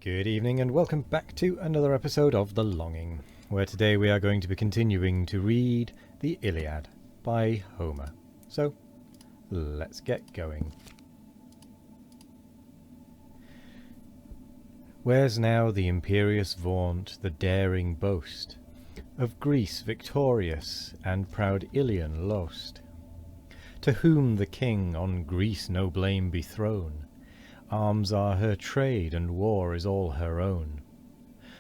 Good evening and welcome back to another episode of The Longing, where today we are going to be continuing to read the Iliad by Homer. So, let's get going. Where's now the imperious vaunt, the daring boast of Greece victorious and proud Ilion lost? To whom the king on Greece no blame be thrown? Arms are her trade, and war is all her own.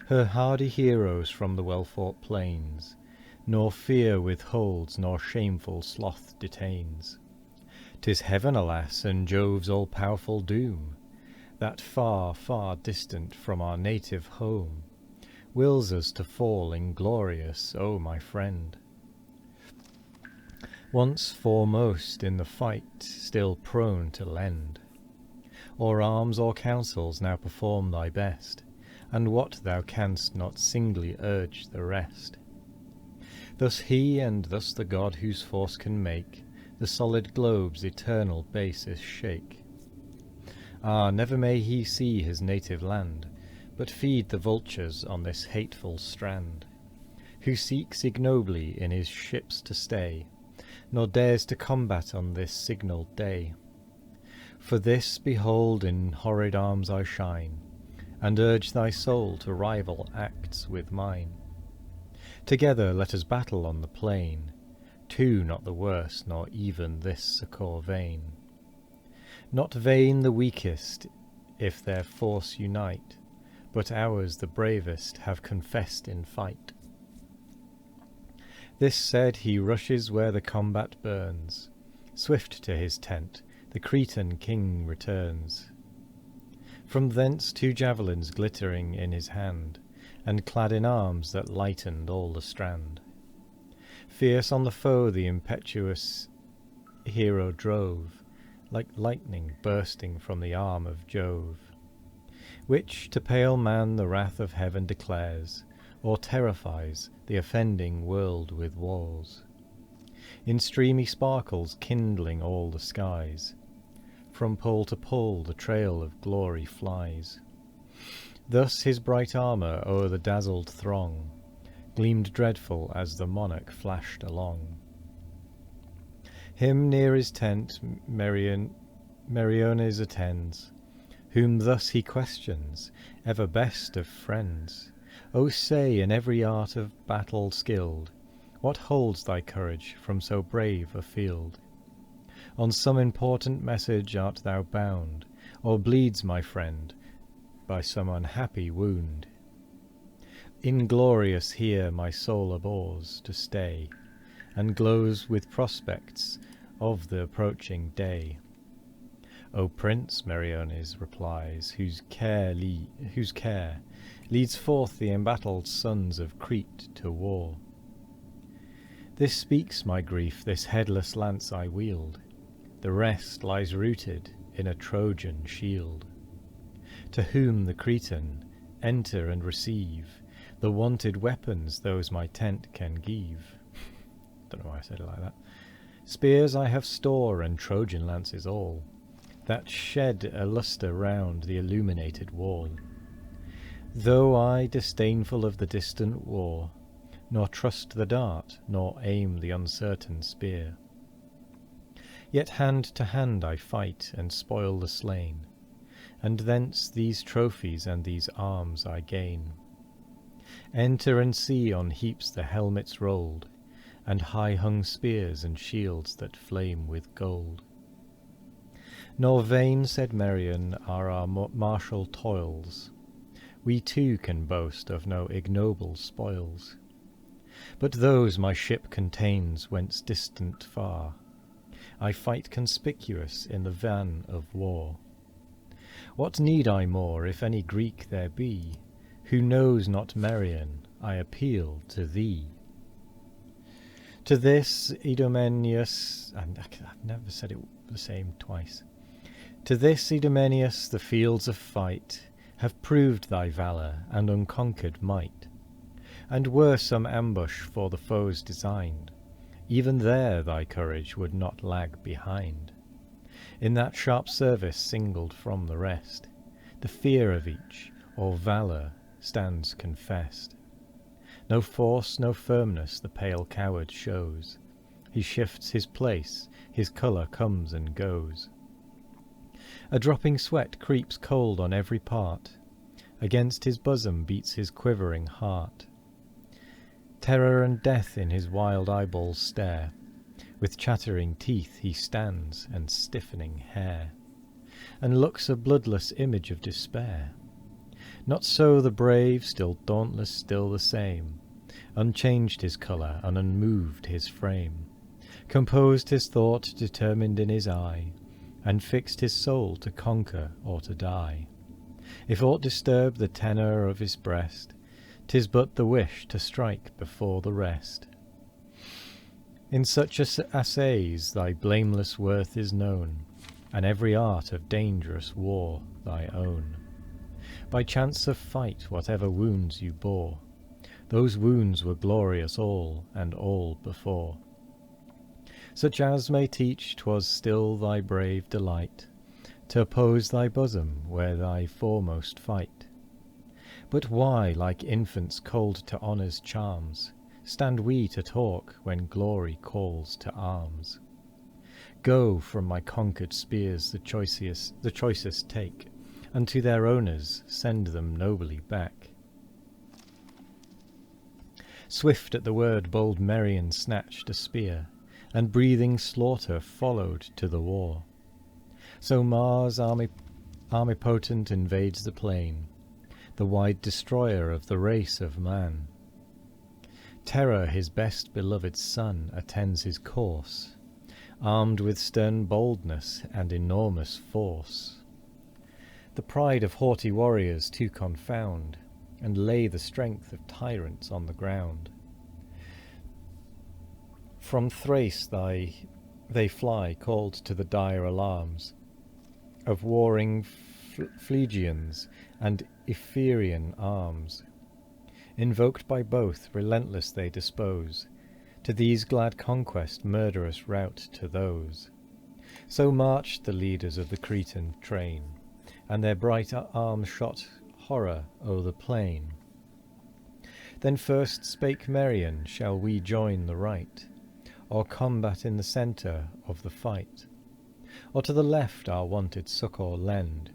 Her hardy heroes from the well-fought plains, nor fear withholds, nor shameful sloth detains. 'Tis heaven, alas, and Jove's all-powerful doom, that far, far distant from our native home, wills us to fall inglorious, O my friend. Once foremost in the fight, still prone to lend, or arms or counsels now perform thy best, and what thou canst not singly urge the rest. Thus he, and thus the god whose force can make the solid globe's eternal basis shake. Ah, never may he see his native land, but feed the vultures on this hateful strand, who seeks ignobly in his ships to stay, nor dares to combat on this signal day. For this, behold, in horrid arms I shine, and urge thy soul to rival acts with mine. Together let us battle on the plain, two not the worst, nor even this succour vain. Not vain the weakest, if their force unite, but ours the bravest have confessed in fight. This said, he rushes where the combat burns, swift to his tent the Cretan king returns. From thence 2 javelins glittering in his hand, and clad in arms that lightened all the strand. Fierce on the foe the impetuous hero drove, like lightning bursting from the arm of Jove, which to pale man the wrath of heaven declares, or terrifies the offending world with wars. In streamy sparkles kindling all the skies, from pole to pole the trail of glory flies. Thus his bright armour o'er the dazzled throng gleamed dreadful as the monarch flashed along. Him near his tent Meriones attends, whom thus he questions, ever best of friends. O say, in every art of battle skilled, what holds thy courage from so brave a field? On some important message art thou bound, or bleeds my friend by some unhappy wound? Inglorious here my soul abhors to stay, and glows with prospects of the approaching day. O Prince, Meriones replies, whose care leads forth the embattled sons of Crete to war. This speaks my grief, this headless lance I wield, the rest lies rooted in a Trojan shield. To whom the Cretan, enter and receive the wanted weapons those my tent can give. Don't know why I said it like that. Spears I have store, and Trojan lances all, that shed a lustre round the illuminated wall. Though I, disdainful of the distant war, nor trust the dart, nor aim the uncertain spear, yet hand to hand I fight and spoil the slain, and thence these trophies and these arms I gain. Enter and see on heaps the helmets rolled, and high-hung spears and shields that flame with gold. Nor vain, said Merion, are our martial toils, we too can boast of no ignoble spoils. But those my ship contains whence distant far, I fight conspicuous in the van of war. What need I more, if any Greek there be, who knows not Merion? I appeal to thee. To this Idomeneus, and I've never said it the same twice. To this Idomeneus the fields of fight have proved thy valour and unconquered might, and were some ambush for the foes designed, even there thy courage would not lag behind. In that sharp service singled from the rest, the fear of each, or valour stands confessed. No force, no firmness the pale coward shows. He shifts his place, his colour comes and goes. A dropping sweat creeps cold on every part. Against his bosom beats his quivering heart. Terror and death in his wild eyeballs stare. With chattering teeth he stands and stiffening hair, and looks a bloodless image of despair. Not so the brave, still dauntless, still the same. Unchanged his colour, and unmoved his frame. Composed his thought, determined in his eye, and fixed his soul to conquer or to die. If aught disturb the tenor of his breast, 'tis but the wish to strike before the rest. In such assays thy blameless worth is known, and every art of dangerous war thy own. By chance of fight, whatever wounds you bore, those wounds were glorious all, and all before. Such as may teach 'twas still thy brave delight to oppose thy bosom where thy foremost fight. But why, like infants cold to honour's charms, stand we to talk when glory calls to arms? Go, from my conquered spears the choicest take, and to their owners send them nobly back. Swift at the word bold Merion snatched a spear, and breathing slaughter followed to the war. So Mars armipotent invades the plain, the wide destroyer of the race of man. Terror, his best beloved son, attends his course, armed with stern boldness and enormous force. The pride of haughty warriors to confound, and lay the strength of tyrants on the ground. From Thrace they fly, called to the dire alarms of warring Phlegians and Epherian arms. Invoked by both, relentless they dispose, to these glad conquest murderous rout to those. So marched the leaders of the Cretan train, and their bright arms shot horror o'er the plain. Then first spake Merion, shall we join the right, or combat in the centre of the fight? Or to the left our wonted succour lend?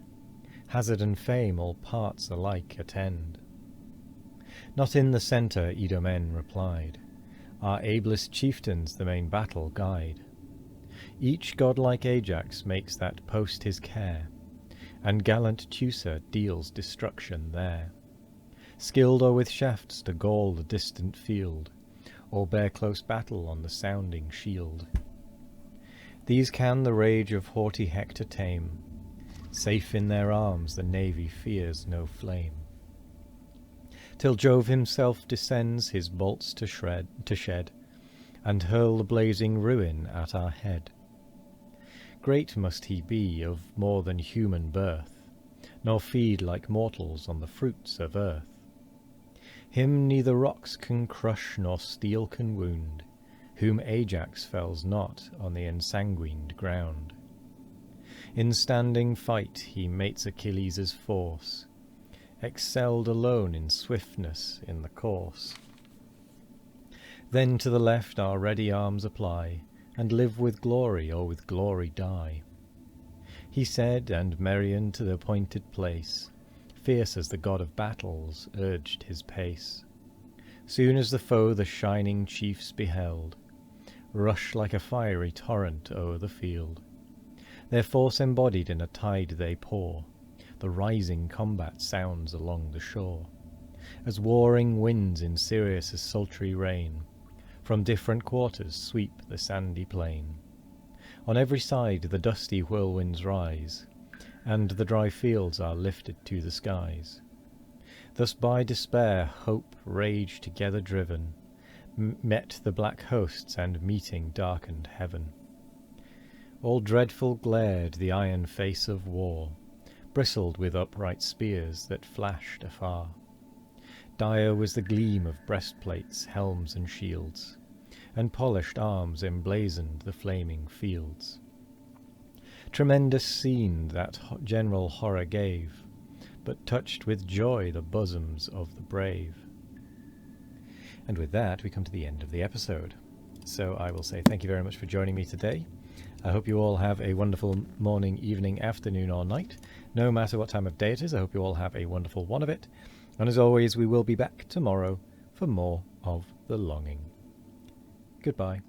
Hazard and fame all parts alike attend. Not in the centre, Idomen replied. Our ablest chieftains the main battle guide. Each godlike Ajax makes that post his care, and gallant Teucer deals destruction there. Skilled or with shafts to gall the distant field, or bear close battle on the sounding shield. These can the rage of haughty Hector tame. Safe in their arms the navy fears no flame. Till Jove himself descends his bolts to shed, and hurl the blazing ruin at our head. Great must he be, of more than human birth, nor feed like mortals on the fruits of earth. Him neither rocks can crush nor steel can wound, whom Ajax fells not on the ensanguined ground. In standing fight he mates Achilles' force, excelled alone in swiftness in the course. Then to the left our ready arms apply, and live with glory or with glory die. He said, and Merion to the appointed place, fierce as the god of battles, urged his pace. Soon as the foe the shining chiefs beheld, rush like a fiery torrent o'er the field. Their force embodied in a tide they pour, the rising combat sounds along the shore, as warring winds in Sirius' sultry rain, from different quarters sweep the sandy plain. On every side the dusty whirlwinds rise, and the dry fields are lifted to the skies. Thus by despair, hope, rage together driven, met the black hosts, and meeting darkened heaven. All dreadful glared the iron face of war, bristled with upright spears that flashed afar. Dire was the gleam of breastplates, helms, and shields, and polished arms emblazoned the flaming fields. Tremendous scene that general horror gave, but touched with joy the bosoms of the brave. And with that, we come to the end of the episode. So I will say thank you very much for joining me today. I hope you all have a wonderful morning, evening, afternoon, or night. No matter what time of day it is, I hope you all have a wonderful one of it. And as always, we will be back tomorrow for more of The Longing. Goodbye.